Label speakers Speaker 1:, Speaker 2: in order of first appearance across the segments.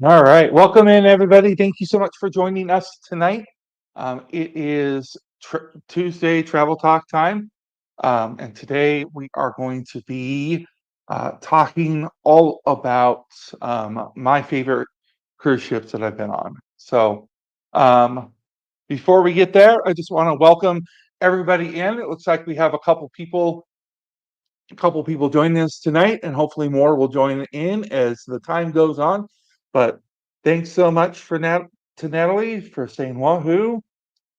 Speaker 1: All right, welcome in everybody. Thank you so much for joining us tonight. It is Tuesday travel talk time, and today we are going to be talking all about my favorite cruise ships that I've been on. So, um, before we get there, I just want to welcome everybody in. It looks like we have a couple people joining us tonight, and hopefully more will join in as the time goes on. But thanks so much to Natalie for saying wahoo.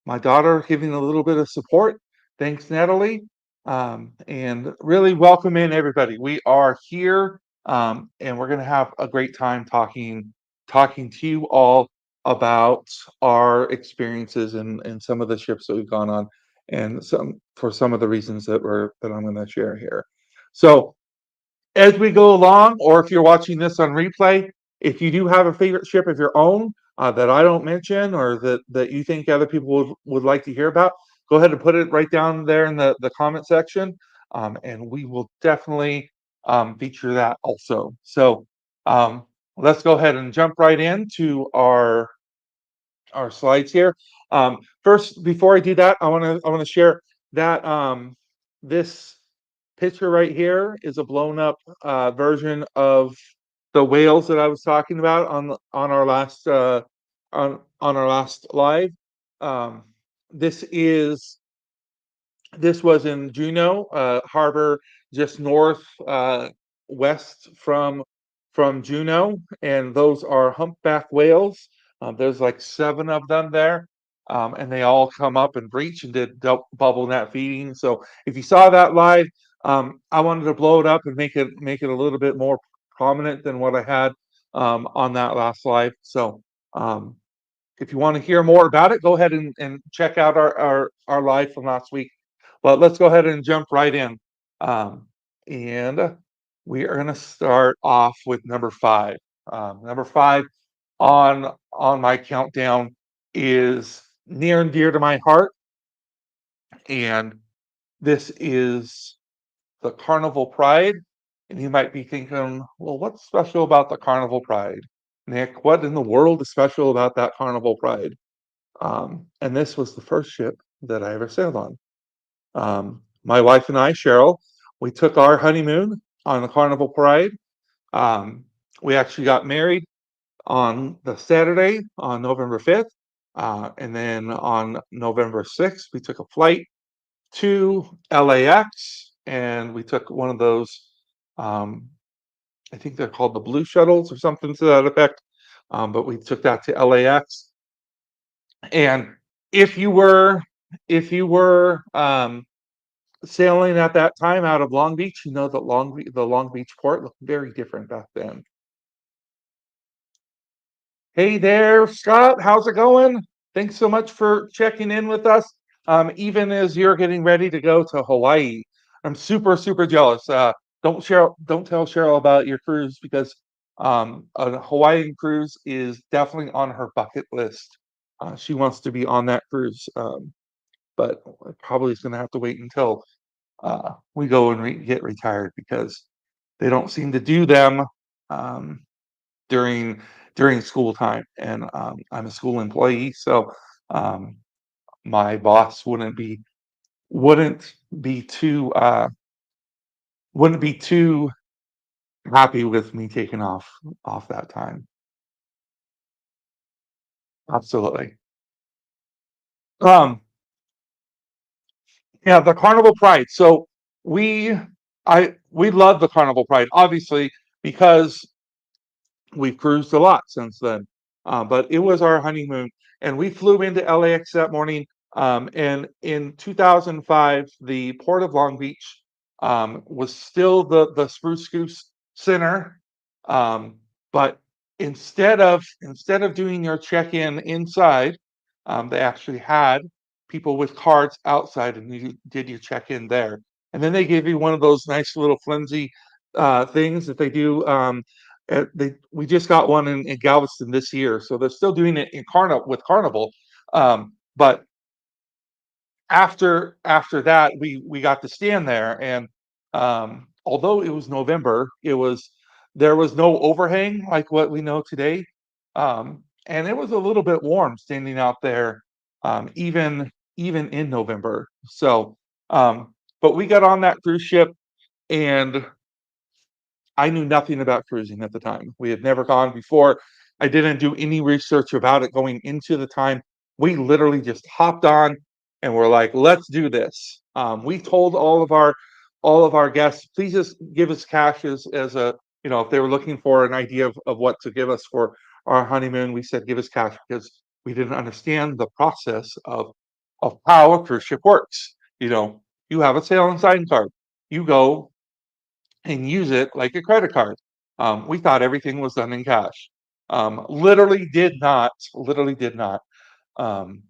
Speaker 1: My daughter giving a little bit of support. Thanks, Natalie. And really welcome in everybody. We are here, and we're going to have a great time talking to you all about our experiences and some of the ships that we've gone on, and some of the reasons that I'm going to share here. So as we go along, or if you're watching this on replay, if you do have a favorite ship of your own that I don't mention or that you think other people would like to hear about, go ahead and put it right down there in the comment section, and we will definitely feature that also. So um, let's go ahead and jump right into our slides here. First, before I do that, I want to share that this picture right here is a blown up version of the whales that I was talking about on our last on our last live. Um, this is this was in Juneau Harbor, just north west from Juneau, and those are humpback whales. There's like 7 of them there, and they all come up and breach and did bubble net feeding. So if you saw that live, I wanted to blow it up and make it a little bit more prominent than what I had on that last live. So um, if you want to hear more about it, go ahead and check out our live from last week. But let's go ahead and jump right in. Um, and we are going to start off with number 5. Number 5 on my countdown is near and dear to my heart, and this is the Carnival Pride. And you might be thinking, well, what's special about the Carnival Pride? Nick, what in the world is special about that Carnival Pride? And this was the first ship that I ever sailed on. My wife and I, Cheryl, we took our honeymoon on the Carnival Pride. Um, we actually got married on the Saturday on November 5th. And then on November 6th, we took a flight to LAX and we took one of those, um, I think they're called the Blue Shuttles or something to that effect. But we took that to LAX. And if you were if you were sailing at that time out of Long Beach, you know that the Long Beach port looked very different back then. Hey there, Scott. How's it going? Thanks so much for checking in with us. Even as you're getting ready to go to Hawaii, I'm super jealous. Don't tell Cheryl about your cruise because a Hawaiian cruise is definitely on her bucket list. She wants to be on that cruise, but probably is going to have to wait until we go and get retired because they don't seem to do them um, during school time, and I'm a school employee, so um, my boss wouldn't be too wouldn't be too happy with me taking off that time. Absolutely. Um, yeah, the Carnival Pride. So we we love the Carnival Pride, obviously, because we've cruised a lot since then. But it was our honeymoon, and we flew into LAX that morning. And in 2005, the Port of Long Beach was still the Spruce Goose Center, um, but instead of doing your check-in inside, they actually had people with cards outside, and you did your check-in there. And then they gave you one of those nice little flimsy things that they do. We just got one in Galveston this year, so they're still doing it in Carnival. But after that, we got to stand there, and although it was November, it was there was no overhang like what we know today. And it was a little bit warm standing out there, even in November. So, but we got on that cruise ship, and I knew nothing about cruising at the time. We had never gone before. I didn't do any research about it going into the time. We literally just hopped on and we're like, let's do this. We told all of our guests, please just give us cash as a, if they were looking for an idea of what to give us for our honeymoon, we said give us cash because we didn't understand the process of how a cruise ship works. You have a sail and sign card. You go and use it like a credit card. We thought everything was done in cash. Literally did not. Um,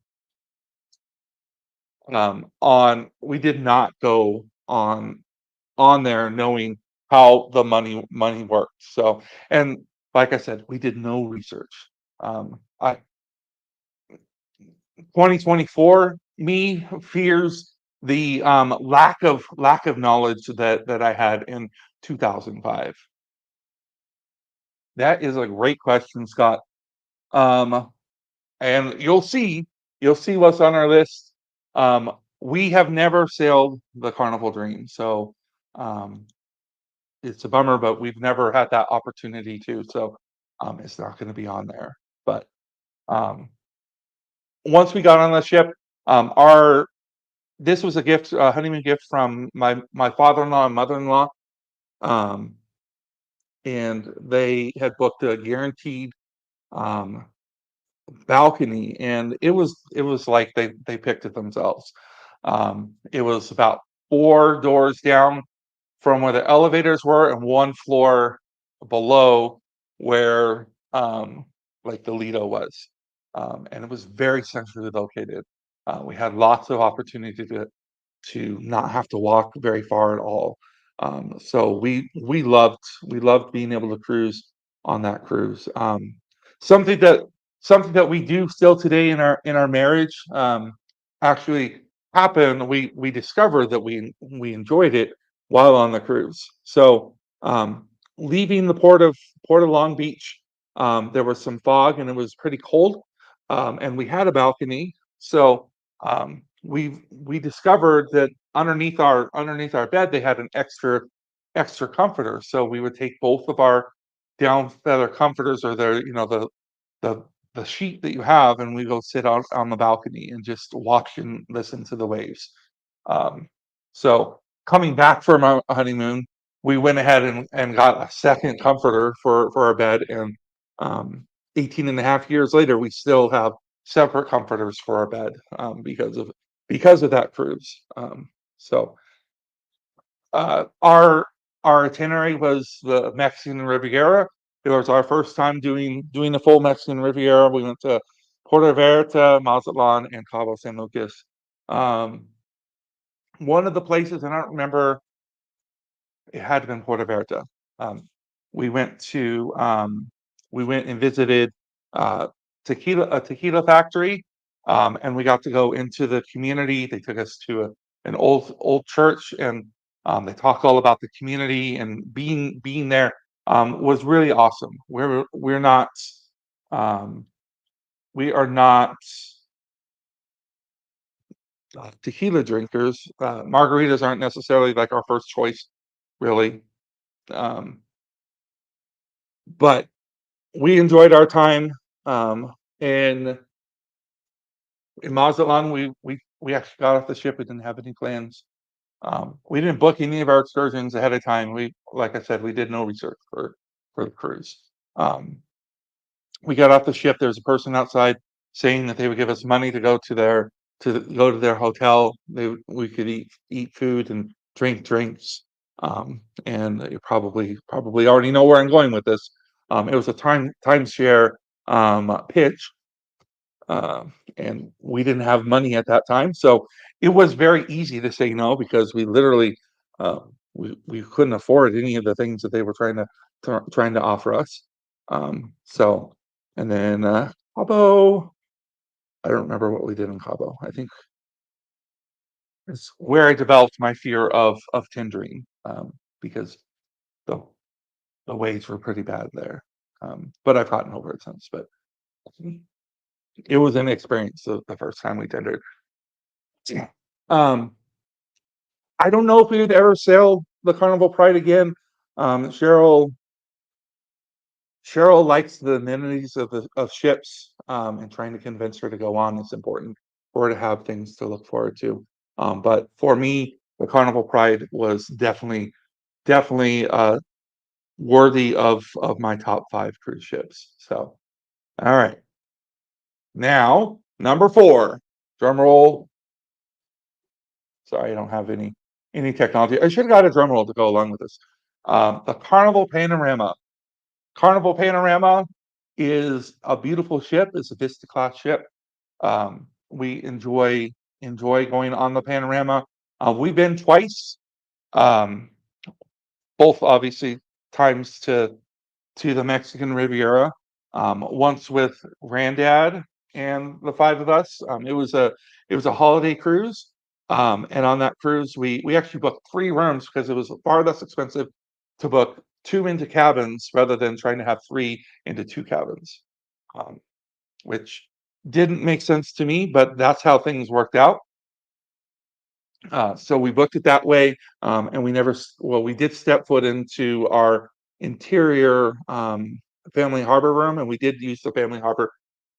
Speaker 1: we did not go on there knowing how the money worked. So, and like I said, we did no research. I 2024 me fears the lack of knowledge that I had in 2005. That is a great question, Scott. Um, and you'll see what's on our list. We have never sailed the Carnival Dream, so um, it's a bummer, but we've never had that opportunity to. So it's not going to be on there. But um, once we got on the ship, our this was a honeymoon gift from my father-in-law and mother-in-law, um, and they had booked a guaranteed um, balcony, and it was like they picked it themselves. It was about 4 doors down from where the elevators were and one floor below where like the Lido was. And it was very centrally located. We had lots of opportunity to not have to walk very far at all. So we loved being able to cruise on that cruise. Something that something that we do still today in our marriage actually happened. We discovered that we enjoyed it while on the cruise. So leaving the port of Long Beach, there was some fog and it was pretty cold, and we had a balcony. So we discovered that underneath our bed they had an extra comforter. So we would take both of our down feather comforters, or the the sheet that you have, and we go sit on the balcony and just watch and listen to the waves. Um, so coming back from our honeymoon, we went ahead and got a second comforter for our bed, and 18 and a half years later, we still have separate comforters for our bed, because of that cruise. So our itinerary was the Mexican Riviera. It was our first time doing the full Mexican Riviera. We went to Puerto Vallarta, Mazatlan, and Cabo San Lucas. Um, One of the places, and I don't remember, it had to been Puerto Vallarta. Um, we went to we went and visited uh, a tequila factory, and we got to go into the community. They took us to an old church, and they talked all about the community, and being there was really awesome. Um, we are not tequila drinkers. Margaritas aren't necessarily like our first choice, really. Um, but we enjoyed our time in Mazatlan. We actually got off the ship. We didn't have any plans. We didn't book any of our excursions ahead of time. Like I said, we did no research for the cruise. Um, we got off the ship. There was a person outside saying that they would give us money to go to their hotel. We could eat food and drink drinks. And you probably already know where I'm going with this. It was a timeshare pitch, and we didn't have money at that time, so it was very easy to say no because we literally we couldn't afford any of the things that they were trying to offer us. So, and then Cabo, I don't remember what we did in Cabo. I think it's where I developed my fear of tendering, because the the waves were pretty bad there. But I've gotten over it since. But it was an experience the first time we tendered. Um, I don't know if we would ever sail the Carnival Pride again. Cheryl likes the amenities of ships, and trying to convince her to go on is important for her to have things to look forward to. But for me, the Carnival Pride was definitely worthy of my top 5 cruise ships. So, all right, now number 4. Drum roll. Sorry, I don't have any technology. I should have got a drum roll to go along with this. The Carnival Panorama. Carnival Panorama is a beautiful ship. It's a Vista class ship. We enjoy going on the Panorama. We've been twice, um, both obviously times to the Mexican Riviera. Once with Granddad and the 5 of us. It was a holiday cruise, and on that cruise we actually booked 3 rooms because it was far less expensive to book 2 into cabins rather than trying to have 3 into 2 cabins, um, which didn't make sense to me, but that's how things worked out. So we booked it that way, and we did step foot into our interior family harbor room, and we did use the family harbor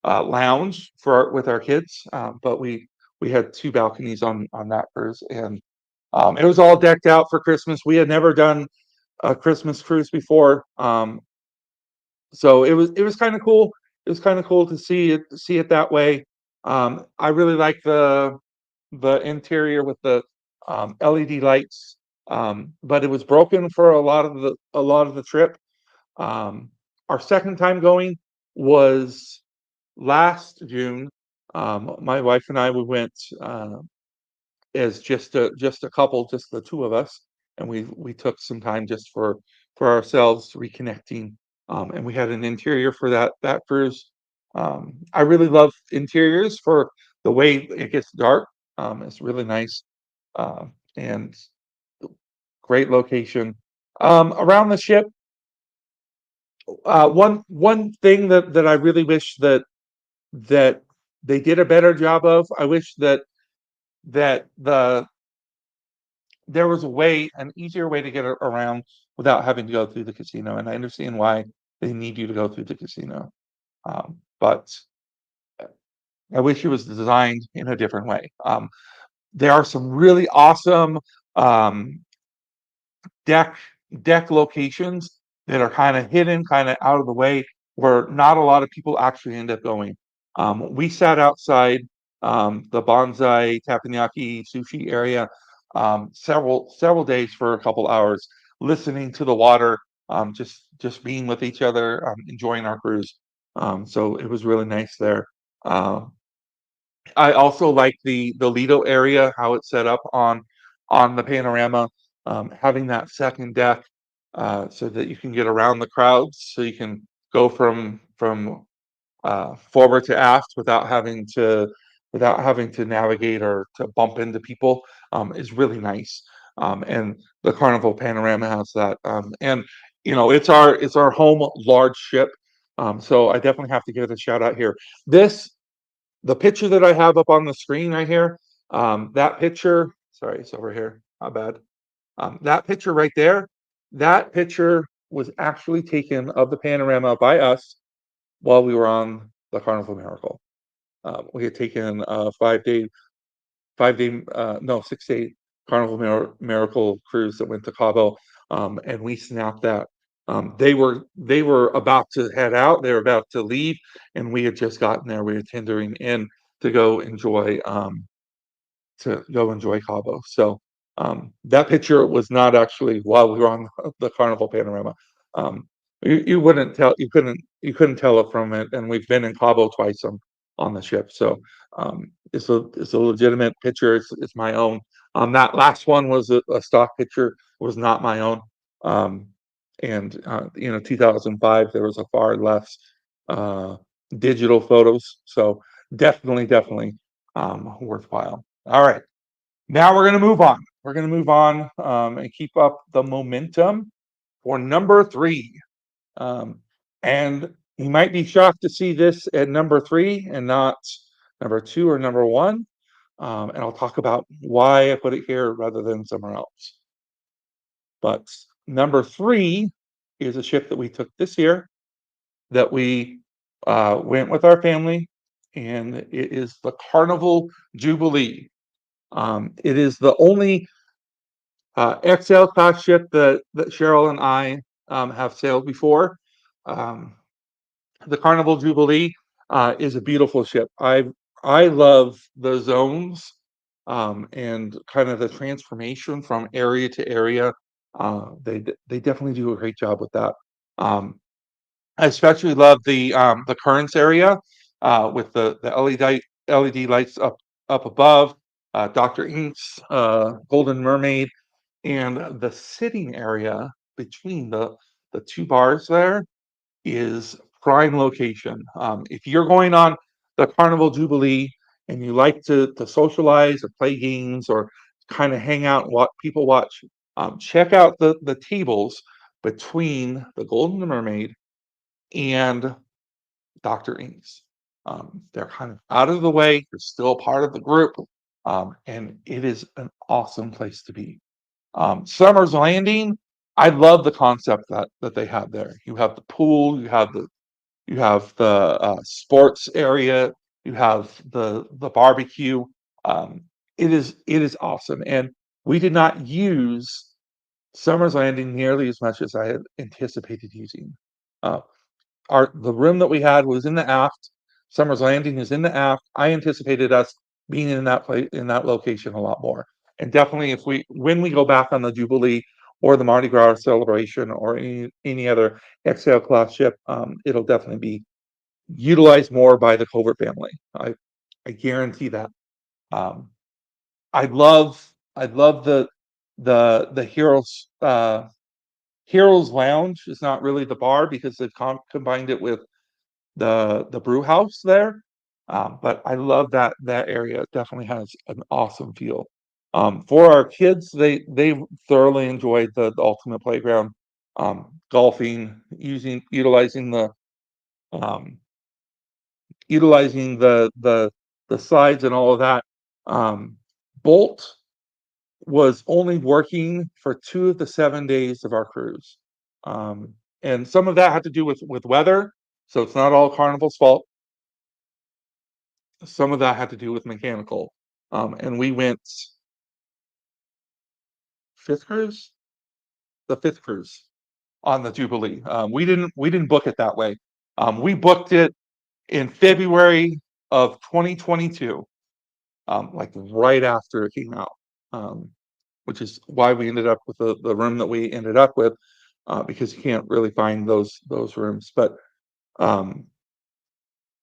Speaker 1: lounge with our kids, but we had 2 balconies on that cruise, and it was all decked out for Christmas. We had never done a Christmas cruise before, so it was kind of cool. It was kind of cool to see it that way. I really like the interior with the LED lights, but it was broken for a lot of the trip. Um, our second time going was last June. My wife and I we went as just a couple, just the 2 of us, and we took some time just for ourselves, reconnecting. And we had an interior for that cruise. I really love interiors for the way it gets dark. It's really nice, and great location. Around the ship, one thing that I really wish that they did a better job of. I wish that there was an easier way to get around without having to go through the casino. And I understand why they need you to go through the casino, but I wish it was designed in a different way. There are some really awesome um, deck deck locations that are kind of hidden, kind of out of the way, where not a lot of people actually end up going. We sat outside the bonsai teppanyaki sushi area several days for a couple hours, listening to the water, just being with each other, enjoying our cruise. So it was really nice there. Um, I also like the Lido area, how it's set up on the panorama, having that second deck, so that you can get around the crowds, so you can go from forward to aft without having to navigate or to bump into people, is really nice. And the Carnival Panorama has that. And it's our home large ship. So I definitely have to give it a shout out here. The picture that I have up on the screen right here, that picture, sorry, it's over here. Not bad. That picture right there, that picture was actually taken of the panorama by us while we were on the Carnival Miracle. We had taken a 5-day, no, 6-day Carnival Miracle cruise that went to Cabo, and we snapped that. They were about to head out. They were about to leave, and we had just gotten there. We were tendering in to go enjoy Cabo. So that picture was not actually while we were on the Carnival Panorama. Um, you wouldn't tell, you couldn't tell it from it, and we've been in Cabo twice on the ship. So it's a legitimate picture. It's my own. That last one was a stock picture. Was not my own. Um, and 2005, there was a far less uh, digital photos. So definitely worthwhile. All right. Now we're going to move on. We're going to move on, and keep up the momentum for number 3. Um, and You might be shocked to see this at number 3 and not number 2 or number 1. And I'll talk about why I put it here rather than somewhere else. But number 3 is a ship that we took this year that we went with our family, and it is the Carnival Jubilee. It is the only XL class ship that Cheryl and I have sailed before. Um, the Carnival Jubilee is a beautiful ship. I love the zones and kind of the transformation from area to area. They definitely do a great job with that. I especially love the currents area with the LED lights up above, Dr. Ink's Golden Mermaid, and the sitting area between the two bars there is prime location. If you're going on the Carnival Jubilee and you like to socialize or play games or kind of hang out and what people watch, check out the tables between the Golden Mermaid and Dr. Inks. They're kind of out of the way. You're still part of the group, and it is an awesome place to be. Summer's Landing, I love the concept that they have there. You have the pool, you have the sports area, you have the barbecue. Um, it is awesome, and we did not use Summer's Landing nearly as much as I had anticipated using. Uh, the room that we had was in the aft. Summer's Landing is in the aft. I anticipated us being in that place in that location a lot more. And definitely if we when we go back on the Jubilee or the Mardi Gras celebration or any other XL class ship, it'll definitely be utilized more by the Covert family. I guarantee that. Um, I love the Heroes Lounge is not really the bar because they've combined it with the brew house there. But I love that area. It definitely has an awesome feel. For our kids, they thoroughly enjoyed the ultimate playground, golfing, um, utilizing the slides and all of that. Um, Bolt was only working for 2 of the 7 days of our cruise. Um, and some of that had to do with weather, so it's not all Carnival's fault. Some of that had to do with mechanical. And we went 5th cruise? The 5th cruise on the Jubilee. We didn't book it that way. We booked it in February of 2022, like right after it came out. Which is why we ended up with the room that we ended up with, because you can't really find those rooms. But um,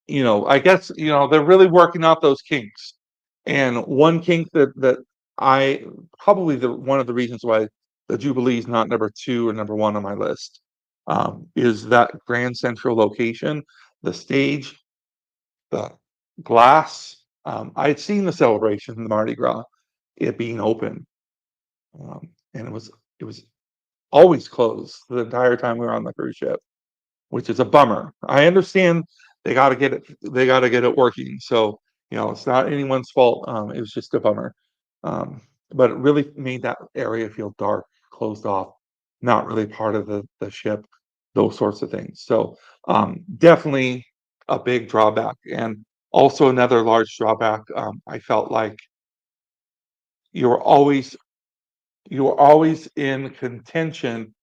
Speaker 1: I guess they're really working out those kinks. And one kink that I probably the one of the reasons why the Jubilee is not number 2 or number 1 on my list is that Grand Central location, the stage, the glass. I had seen the celebration, the Mardi Gras, it being open, and it was always closed the entire time we were on the cruise ship, which is a bummer. I understand they got to get it working. So, it's not anyone's fault. It was just a bummer. But it really made that area feel dark, closed off, not really part of the ship, those sorts of things. So, definitely a big drawback. And also another large drawback, I felt like you were always you were always in contention.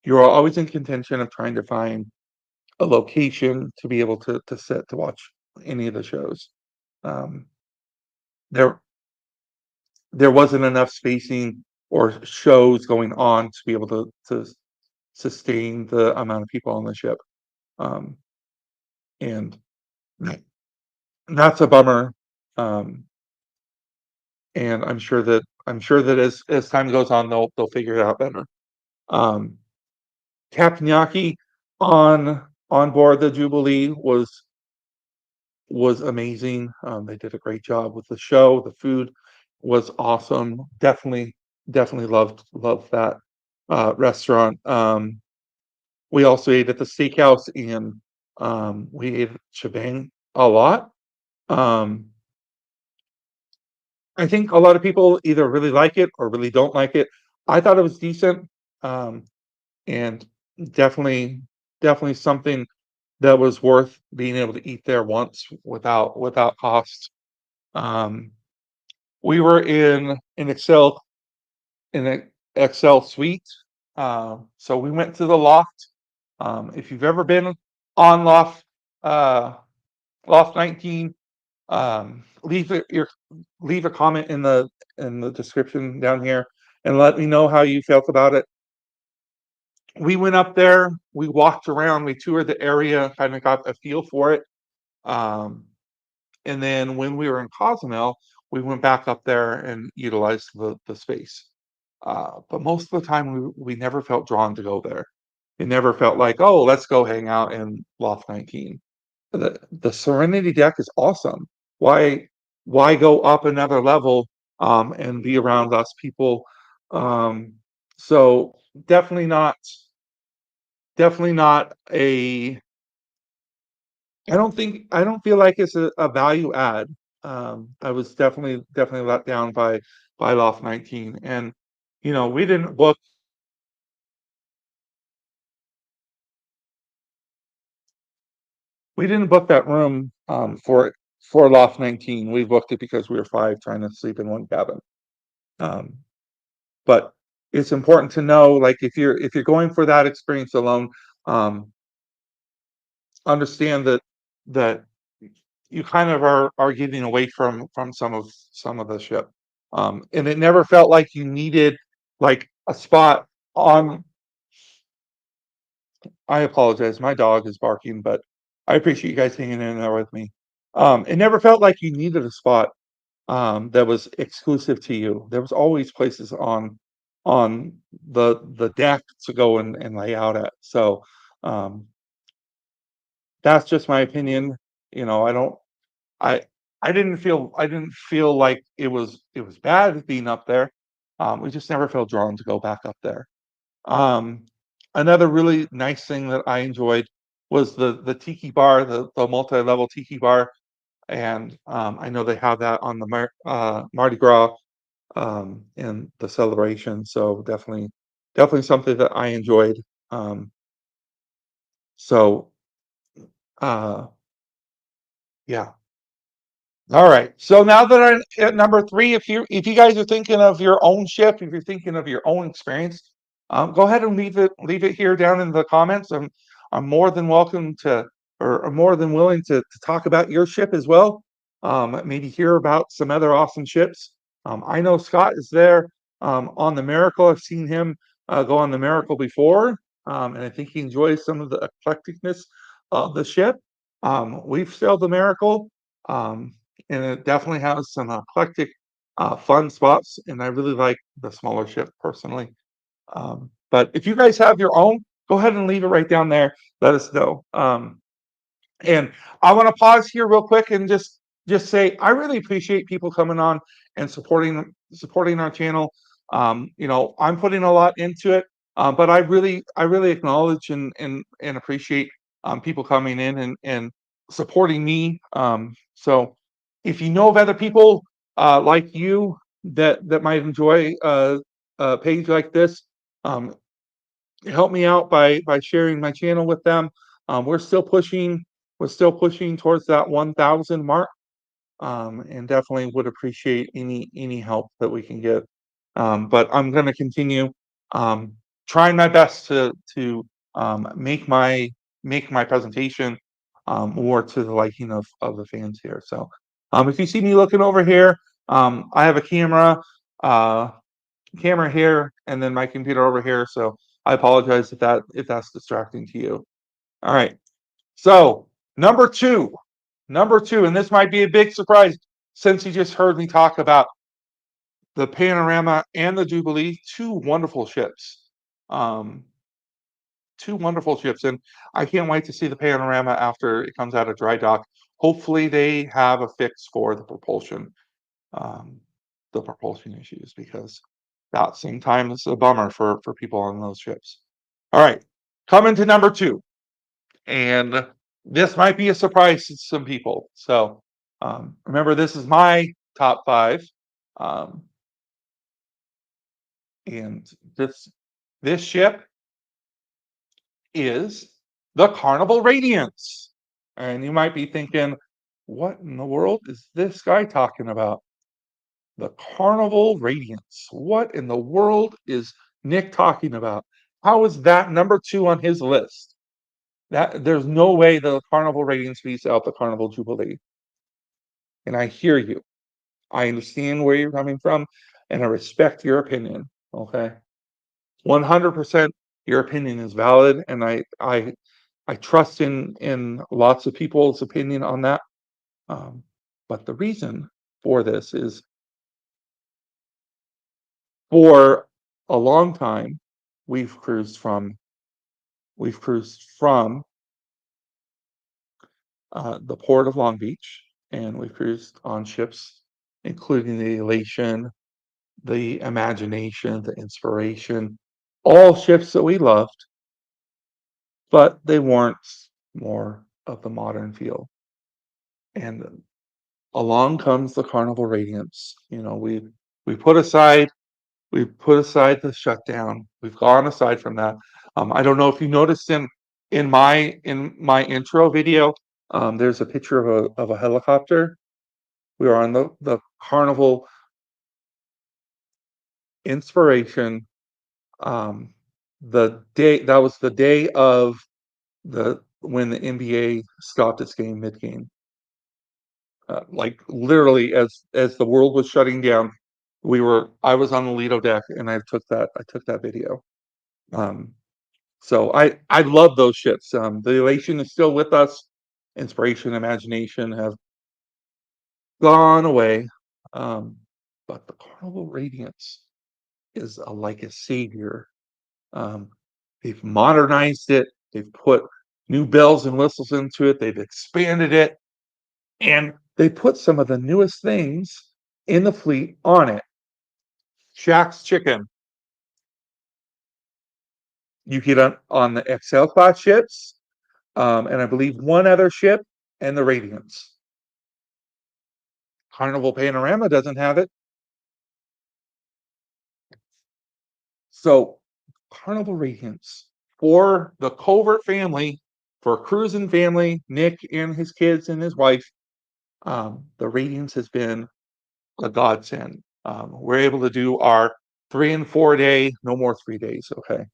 Speaker 1: You were always in contention of trying to find a location to be able to sit to watch any of the shows. Um, there there wasn't enough spacing or shows going on to be able to sustain the amount of people on the ship. Um, and that- that's a bummer. Um, and I'm sure that as time goes on, they'll figure it out better. Um, Captain Yaki on board the Jubilee was amazing. They did a great job with the show, the food. was awesome. Definitely loved that restaurant. We also ate at the steakhouse and we ate at Shebang a lot. Um, I think a lot of people either really like it or really don't like it. I thought it was decent, and definitely definitely something that was worth being able to eat there once without cost. Um, we were in an Excel suite, so we went to the loft. If you've ever been on uh, loft 19, leave a comment in the description down here and let me know how you felt about it. We went up there, we walked around, we toured the area, kind of got a feel for it. Um, and then when we were in Cozumel, we went back up there and utilized the space. But most of the time, we never felt drawn to go there. It never felt like, oh, let's go hang out in Loft 19. The Serenity deck is awesome. Why why go up another level and be around less people? Um, so definitely not a I don't feel like it's a value add. I was definitely let down by Loft 19. And you know, we didn't book that room for Loft 19. We booked it because we were five trying to sleep in one cabin. Um, but it's important to know, like, if you're going for that experience alone, um, understand that you kind of are getting away from some of the ship. And it never felt like you needed like a spot on. I apologize, my dog is barking, but I appreciate you guys hanging in there with me. It never felt like you needed a spot that was exclusive to you. There was always places on the deck to go and lay out at. So um, that's just my opinion. You know, I I didn't feel like it was bad being up there. We just never felt drawn to go back up there. Um, Another really nice thing that I enjoyed was the tiki bar, the multi-level tiki bar, and I know they have that on the Mardi Gras and the celebration. So definitely something that I enjoyed. Um, so uh, yeah. All right. So now that I'm at number three, if you guys are thinking of your own ship, if you're thinking of your own experience, go ahead and leave it here down in the comments. I'm more than welcome to, or I'm more than willing to talk about your ship as well. Maybe hear about some other awesome ships. I know Scott is there on the Miracle. I've seen him go on the Miracle before, and I think he enjoys some of the eclecticness of the ship. We've sailed the Miracle. Um, and it definitely has some eclectic, fun spots. And I really like the smaller ship personally. But if you guys have your own, go ahead and leave it right down there. Let us know. And I want to pause here real quick and just say I really appreciate people coming on and supporting our channel. You know, I'm putting a lot into it, but I really acknowledge and appreciate people coming in and supporting me. So if you know of other people like you that might enjoy a page like this, um, help me out by sharing my channel with them. We're still pushing towards that 1,000 mark, and definitely would appreciate any help that we can get. But I'm going to continue um, trying my best to make my presentation more to the liking of the fans here. So if you see me looking over here, I have a uh, camera here and then my computer over here. So I apologize if that's distracting to you. All right. So number two, and this might be a big surprise since you just heard me talk about the Panorama and the Jubilee, um, two wonderful ships, and I can't wait to see the Panorama after it comes out of dry dock. Hopefully, they have a fix for the propulsion. Um, the propulsion issues, because that sometimes is a bummer for people on those ships. All right, coming to number two, and this might be a surprise to some people. So remember, this is my top five, um, and this ship is the Carnival Radiance. And you might be thinking, what in the world is this guy talking about? The Carnival Radiance. What in the world is Nick talking about? How is that number two on his list? That there's no way the Carnival Radiance beats out the Carnival Jubilee. And I hear you. I understand where you're coming from, and I respect your opinion. Okay, 100%. Your opinion is valid, and I trust in lots of people's opinion on that. But the reason for this is, for a long time, we've cruised from the port of Long Beach, and we've cruised on ships, including the Elation, the Imagination, the Inspiration, all ships that we loved, but they weren't more of the modern feel. And along comes the Carnival Radiance. You know, we put aside the shutdown. We've gone aside from that. I don't know if you noticed in my intro video, there's a picture of a helicopter. We were on the Carnival Inspiration. Um, the day that was the day of the when the NBA stopped its game mid game. Like literally, as the world was shutting down, I was on the Lido deck, and I took that video. Um, so I love those ships. The Elation is still with us. Inspiration, Imagination have gone away. Um, but the Carnival Radiance is like a savior. Um, they've modernized it. They've put new bells and whistles into it. They've expanded it, and they put some of the newest things in the fleet on it. Shaq's Chicken. You get on the XL class ships, and I believe one other ship, and the Radiance. Carnival Panorama doesn't have it. So Carnival Radiance for the Covert family, for cruising family, Nick and his kids and his wife, the Radiance has been a godsend. We're able to do our 3 and 4 day, no more 3 days, okay,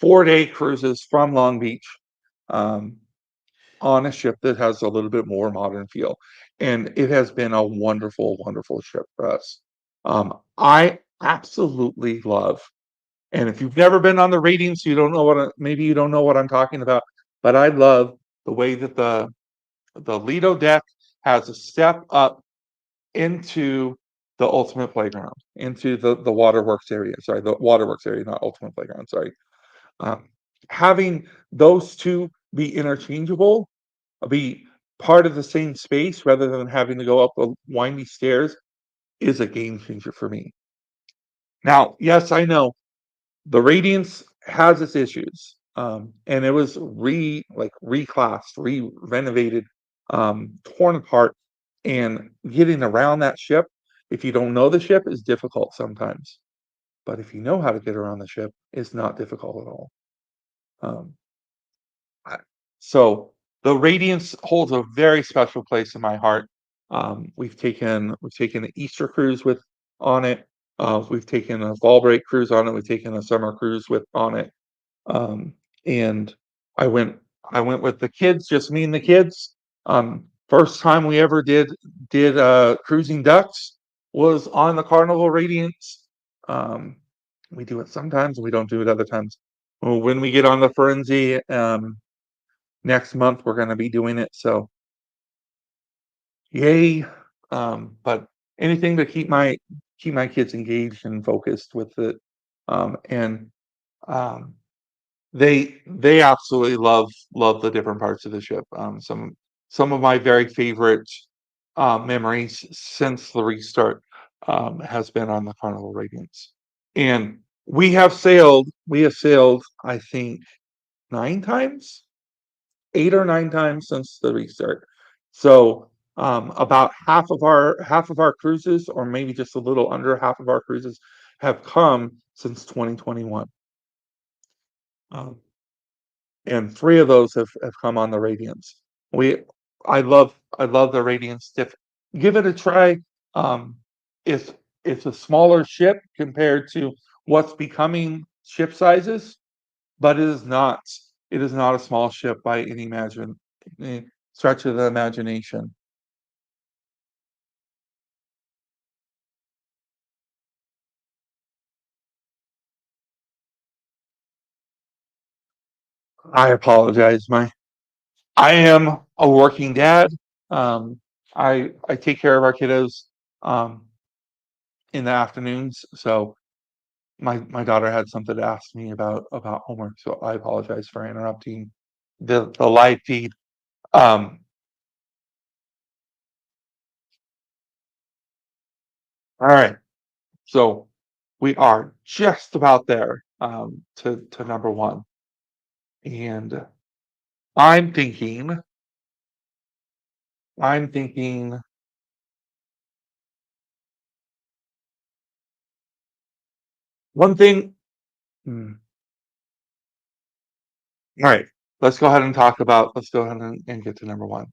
Speaker 1: 4 day cruises from Long Beach, um, on a ship that has a little bit more modern feel. And it has been a wonderful, wonderful ship for us. I absolutely love, and if you've never been on the ratings, you don't know maybe you don't know what I'm talking about, but I love the way that the Lido deck has a step up into the ultimate playground, into the waterworks area. Sorry, the waterworks area, not ultimate playground. Sorry. Um, Having those two be interchangeable, be part of the same space rather than having to go up the windy stairs, is a game changer for me. Now, yes, I know the Radiance has its issues, and it was reclassed, renovated, torn apart, and getting around that ship, if you don't know the ship, is difficult sometimes. But if you know how to get around the ship, it's not difficult at all. Um, I- so the Radiance holds a very special place in my heart. We've taken an Easter cruise with on it. We've taken a fall break cruise on it. We've taken a summer cruise with on it. Um, and I went I went with the kids, just me and the kids. First time we ever did cruising ducks was on the Carnival Radiance. Um, we do it sometimes, we don't do it other times. Well, when we get on the Frenzy, next month, we're going to be doing it. So yay! But anything to keep my kids engaged and focused with it, and um, they absolutely love the different parts of the ship. Some of my very favorite memories since the restart. has been on the Carnival Radiance. And we have sailed, I think, 9 times, 8 or 9 times since the restart. So about half of our cruises, or maybe just a little under half of our cruises, have come since 2021. Um, and 3 of those have come on the Radiance. We I love the Radiance. Give it a try. Um, it's it's a smaller ship compared to what's becoming ship sizes, but it is not a small ship by any stretch of the imagination. I apologize. I am a working dad. Um, I take care of our kiddos um, in the afternoons, so my daughter had something to ask me about homework, so I apologize for interrupting the live feed. Um, all right, so we are just about there to number one, and I'm thinking I'm thinking one thing. Hmm, all right, let's go ahead and get to number one.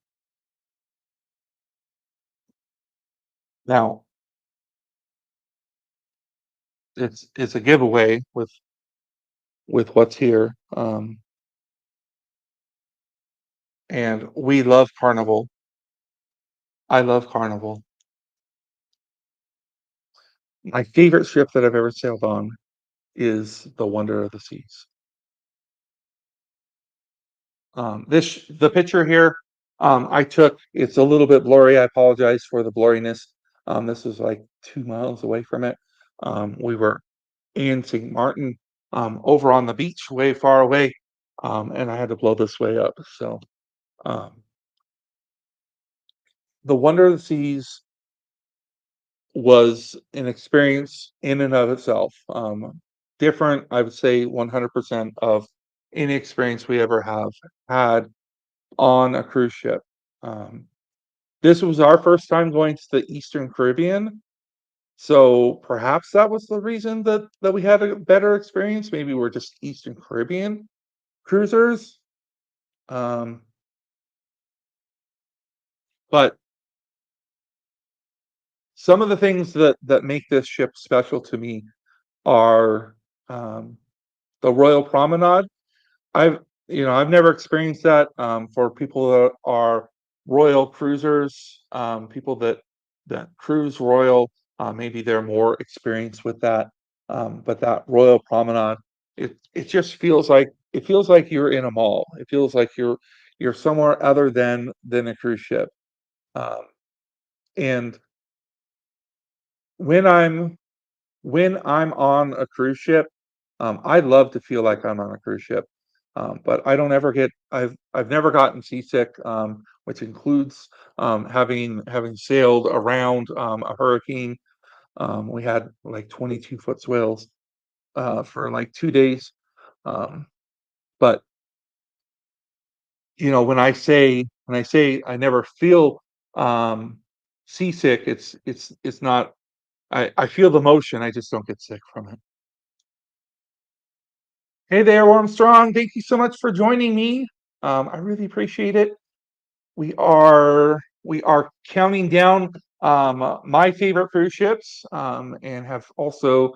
Speaker 1: Now, it's a giveaway with what's here. And we love Carnival. I love Carnival. My favorite ship that I've ever sailed on is the Wonder of the Seas. The picture here, I took. It's a little bit blurry. I apologize for the blurriness. This is like 2 miles away from it. We were in St. Martin, over on the beach, way far away, and I had to blow this way up. So, um, the Wonder of the Seas was an experience in and of itself. Different, I would say, 100% of any experience we ever have had on a cruise ship. Um, this was our first time going to the Eastern Caribbean, so perhaps that was the reason that we had a better experience. Maybe we're just Eastern Caribbean cruisers. Um, but some of the things that make this ship special to me are um, the Royal Promenade. I've I've never experienced that. For people that are royal cruisers, people that cruise royal, maybe they're more experienced with that. But that royal promenade, it feels like you're in a mall. It feels like you're somewhere other than a cruise ship. Um, and when I'm when I'm on a cruise ship, I love to feel like I'm on a cruise ship, but I don't ever get. I've never gotten seasick, which includes having sailed around a hurricane. We had like 22-foot swells for like 2 days. Um, but when I say I never feel um, seasick, it's not. I feel the motion. I just don't get sick from it. Hey there, Armstrong. Thank you so much for joining me. I really appreciate it. We are counting down my favorite cruise ships, and have also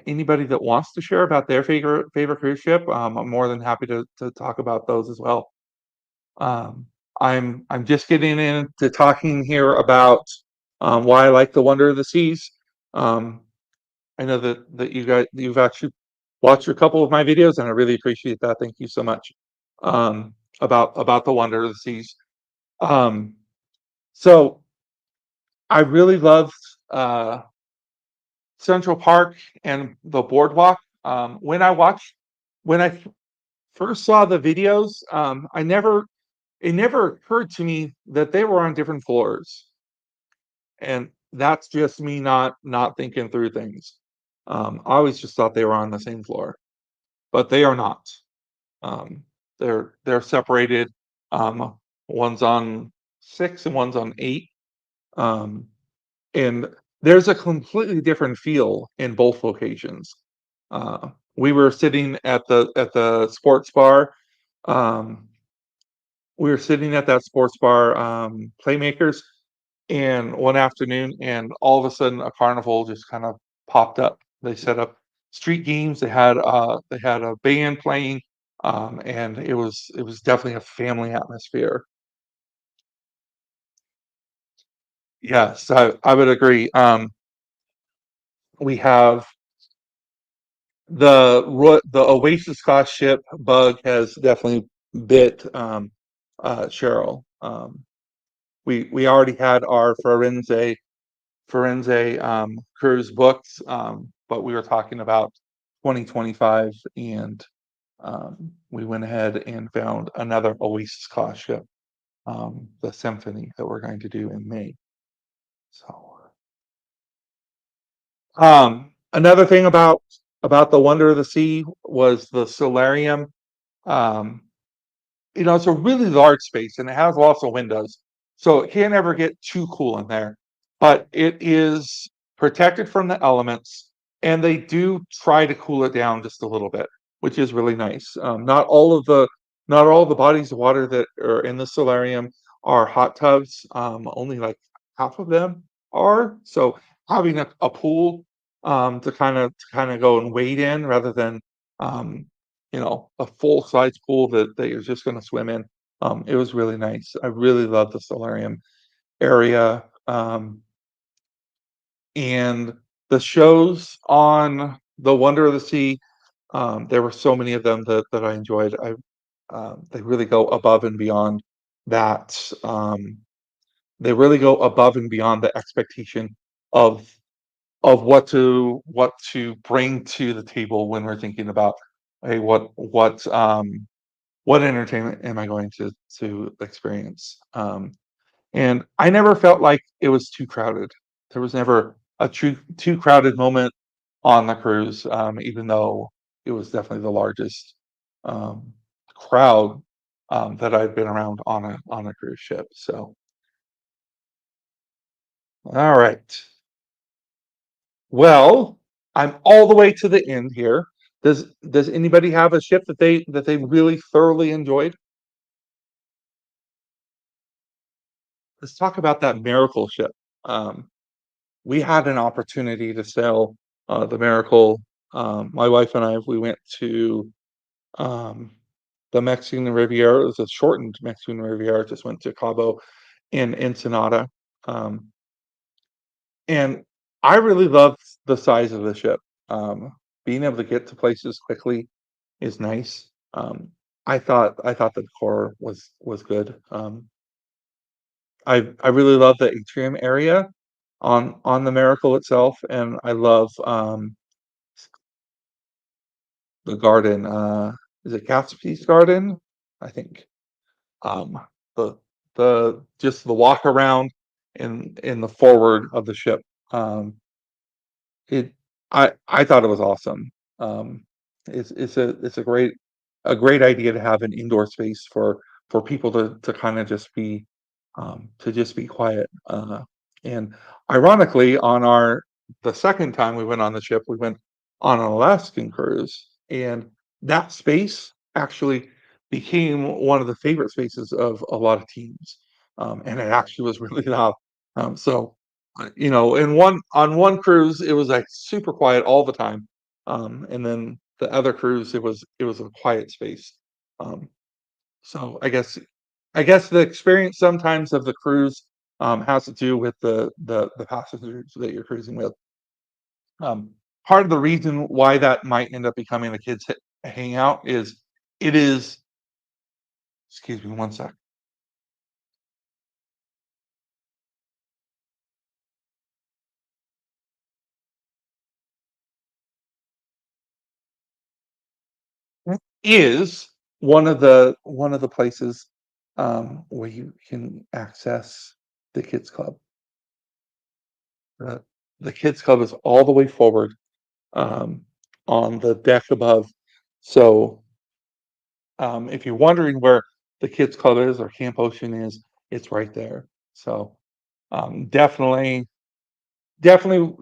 Speaker 1: anybody that wants to share about their favorite cruise ship. I'm more than happy to talk about those as well. Um, I'm just getting into talking here about why I like the Wonder of the Seas. Um, I know that you've actually watched a couple of my videos, and I really appreciate that. Thank you so much. About the Wonder of the Seas. Um, so I really loved Central Park and the boardwalk. When I first saw the videos, it never occurred to me that they were on different floors. And that's just me not thinking through things. I always just thought they were on the same floor, but they are not. Um, they're separated. Um, one's on 6 and one's on 8. Um, and there's a completely different feel in both locations. We were sitting at the sports bar. Um, we were sitting at that sports bar, Playmakers, and one afternoon, and all of a sudden, a carnival just kind of popped up. They set up street games. They had a band playing, and it was definitely a family atmosphere. Yes, I would agree. We have the Oasis Scotch ship bug has definitely bit Cheryl. We already had our Firenze cruise books, but we were talking about 2025, and we went ahead and found another Oasis Scotch ship, the Symphony that we're going to do in May. So, another thing about the Wonder of the Sea was the solarium. Um, you know, it's a really large space and it has lots of windows. So it can't ever get too cool in there. But it is protected from the elements, and they do try to cool it down just a little bit, which is really nice. Not all of the bodies of water that are in the solarium are hot tubs. Only like half of them are. So having a pool to kind of go and wade in rather than um, you know, a full size pool that you're just going to swim in. It was really nice. I really love the solarium area. And the shows on the Wonder of the Sea, there were so many of them that I enjoyed. They really go above and beyond that. They really go above and beyond the expectation of what to bring to the table when we're thinking about, hey, what entertainment am I going to experience? And I never felt like it was too crowded. There was never a too crowded moment on the cruise, even though it was definitely the largest um, crowd that I've been around on a cruise ship. So, all right. Well, I'm all the way to the end here. Does anybody have a ship that they really thoroughly enjoyed? Let's talk about that Miracle ship. Um, we had an opportunity to sail the Miracle. My wife and I, we went to um, the Mexican Riviera. It was a shortened Mexican Riviera. Just went to Cabo and Ensenada, um, and I really loved the size of the ship. Being able to get to places quickly is nice. I thought the decor was good. I really love the atrium area on the Miracle itself, and I love the garden. Is it Gatsby's garden? I think um, the just the walk around in the forward of the ship. It I thought it was awesome. Um, it's a great idea to have an indoor space for people to kind of just be to just be quiet. And ironically, on our the second time we went on the ship, we went on an Alaskan cruise, and that space actually became one of the favorite spaces of a lot of teams. And it actually was really loud. So you know, in one on one cruise, it was like super quiet all the time, and then the other cruise, it was a quiet space. Um, so I guess the experience sometimes of the cruise has to do with the passengers that you're cruising with. Um, Part of the reason why that might end up becoming a kids hangout is it is. Excuse me, one sec. Is one of the places where you can access the kids club. the, the kids club is all the way forward, um, on the deck above. So if you're wondering where the kids club is or Camp Ocean is, it's right there. So definitely, definitely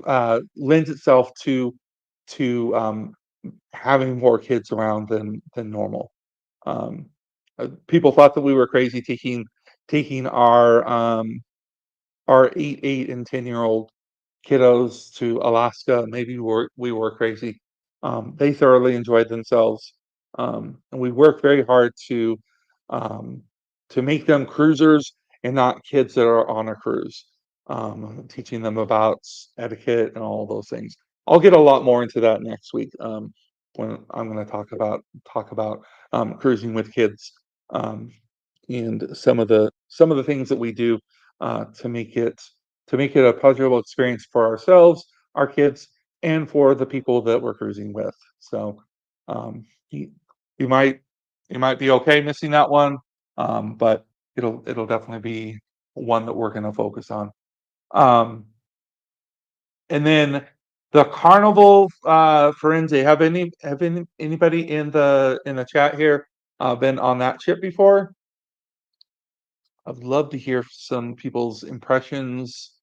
Speaker 1: lends itself to having more kids around than normal. Um, People thought that we were crazy taking our 8, 8, and 10-year-old kiddos to Alaska. Maybe we were crazy. They thoroughly enjoyed themselves, and we worked very hard um, to make them cruisers and not kids that are on a cruise. Teaching them about etiquette and all those things. I'll get a lot more into that next week, when I'm going to talk about cruising with kids, um, and some of the things that we do to make it a pleasurable experience for ourselves, our kids, and for the people that we're cruising with. So um, you, you might you might be okay missing that one, but it'll definitely be one that we're going to focus on. Um, and then the carnival, Firenze. Anybody in the chat here been on that ship before? I'd love to hear some people's impressions,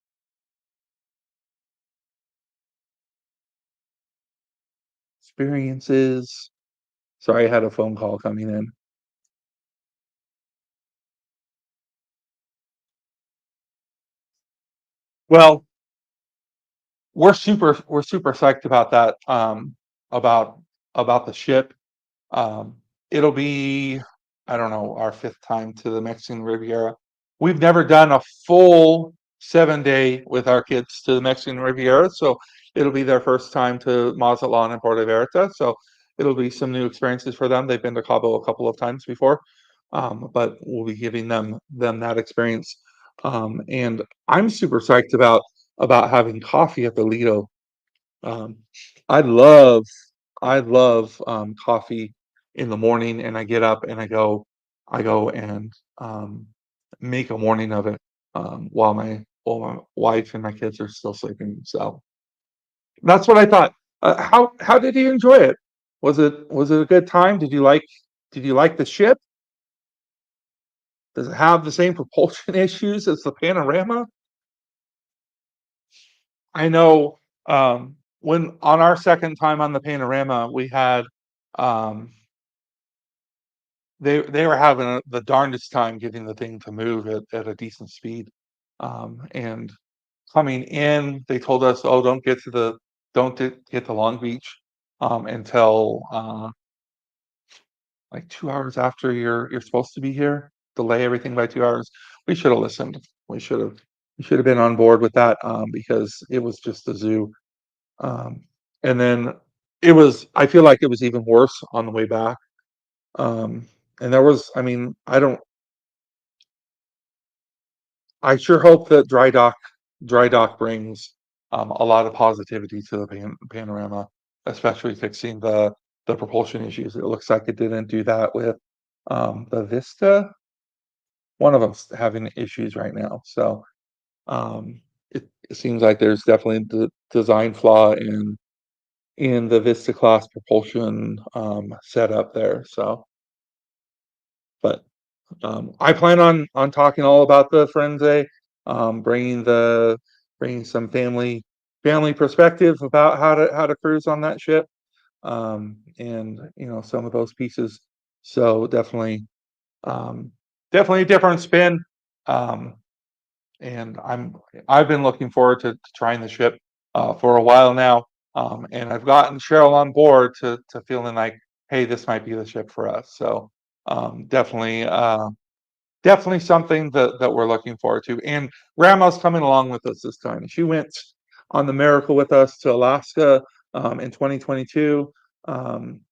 Speaker 1: experiences. Sorry, I had a phone call coming in. Well, we're super psyched about that. About about the ship. Um, it'll be, I don't know, our fifth time to the Mexican Riviera. We've never done a full 7 day with our kids to the Mexican Riviera, so it'll be their first time to Mazatlan and Puerto Vallarta. So it'll be some new experiences for them. They've been to Cabo a couple of times before, but we'll be giving them that experience. And I'm super psyched about having coffee at the Lido. um, I love I love coffee in the morning, and I get up and I go and make a morning of it, while my wife and my kids are still sleeping. So that's what I thought. How did you enjoy it? Was it a good time? Did you like the ship? Does it have the same propulsion issues as the Panorama? I know, when on our second time on the Panorama, we had, um, they were having the darndest time getting the thing to move at a decent speed. And coming in, they told us, "Oh, don't get to Long Beach until like 2 hours after you're supposed to be here. Delay everything by 2 hours." We should have listened. We should have we should have been on board with that, because it was just a zoo. Um, and then I feel like it was even worse on the way back. Um, and there was, I mean, I sure hope that dry dock brings a lot of positivity to the panorama, especially fixing the propulsion issues. It looks like it didn't do that with the Vista. One of them's having issues right now. So it seems like there's definitely the design flaw in the Vista class propulsion setup there. So, but I plan on talking all about the Firenze, bringing some family perspective about how to cruise on that ship, and some of those pieces. So um, definitely a different spin. Um, and I've been looking forward to trying the ship for a while now, and I've gotten Cheryl on board to feeling like, hey, this might be the ship for us. So definitely something that we're looking forward to. And Grandma's coming along with us this time. She went on the Miracle with us to Alaska in 2022. Um,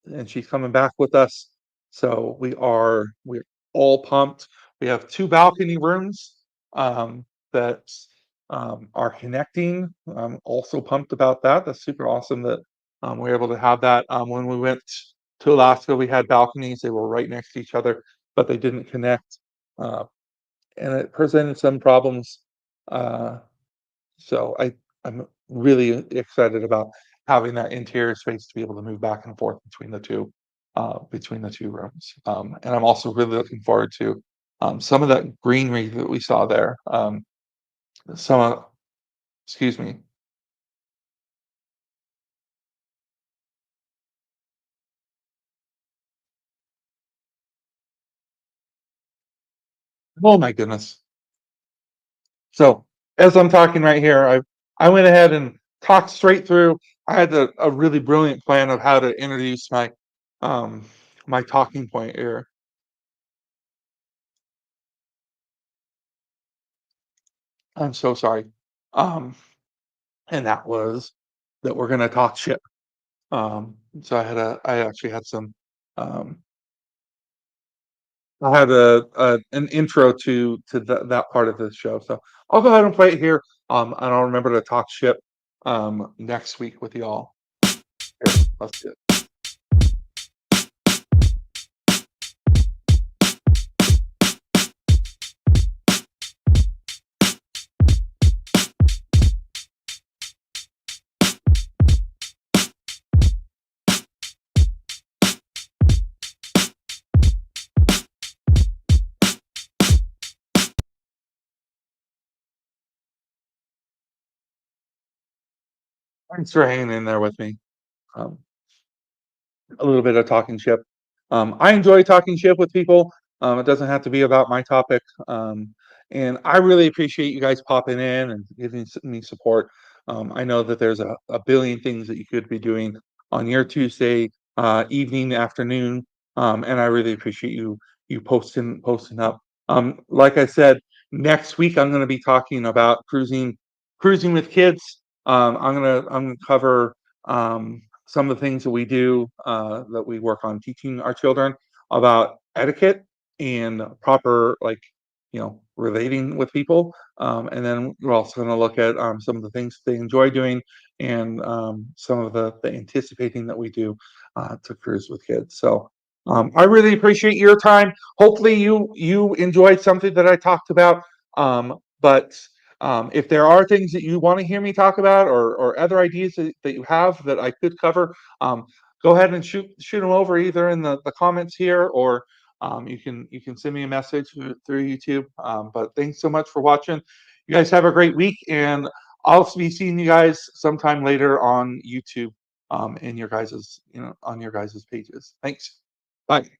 Speaker 1: and she's coming back with us. So we're all pumped. We have two balcony rooms that are connecting. I'm also pumped about that. That's super awesome that we're able to have that. When we went to Alaska, we had balconies. They were right next to each other, but they didn't connect, uh, and it presented some problems. Uh, So I'm really excited about having that interior space to be able to move back and forth between the two rooms. And I'm also really looking forward to some of that greenery that we saw there. Some of, excuse me. Oh my goodness. So as I'm talking right here, I went ahead and talked straight through. I had a really brilliant plan of how to introduce um, my talking point here. I'm so sorry. Um, and that was that we're going to talk shit. So I actually had um, I had an intro to that part of the show. So I'll go ahead and play it here. And I'll remember to talk shit next week with y'all. Here, let's do it. Thanks for hanging in there with me. Um, a little bit of talking ship. I enjoy talking ship with people. It doesn't have to be about my topic. And I really appreciate you guys popping in and giving me support. I know that there's a billion things that you could be doing on your Tuesday evening, afternoon, and I really appreciate you posting up. Like I said, next week I'm going to be talking about cruising with kids. I'm gonna cover some of the things that we do that we work on teaching our children about etiquette and proper relating with people. And then we're also going to look at some of the things they enjoy doing and some of the anticipating that we do to cruise with kids. So I really appreciate your time. Hopefully you enjoyed something that I talked about. But if there are things that you want to hear me talk about or other ideas that you have that I could cover, go ahead and shoot them over either in the comments here or you can send me a message through YouTube. But thanks so much for watching. You guys have a great week, and I'll be seeing you guys sometime later on YouTube in your guys's on your guys's pages. Thanks. Bye.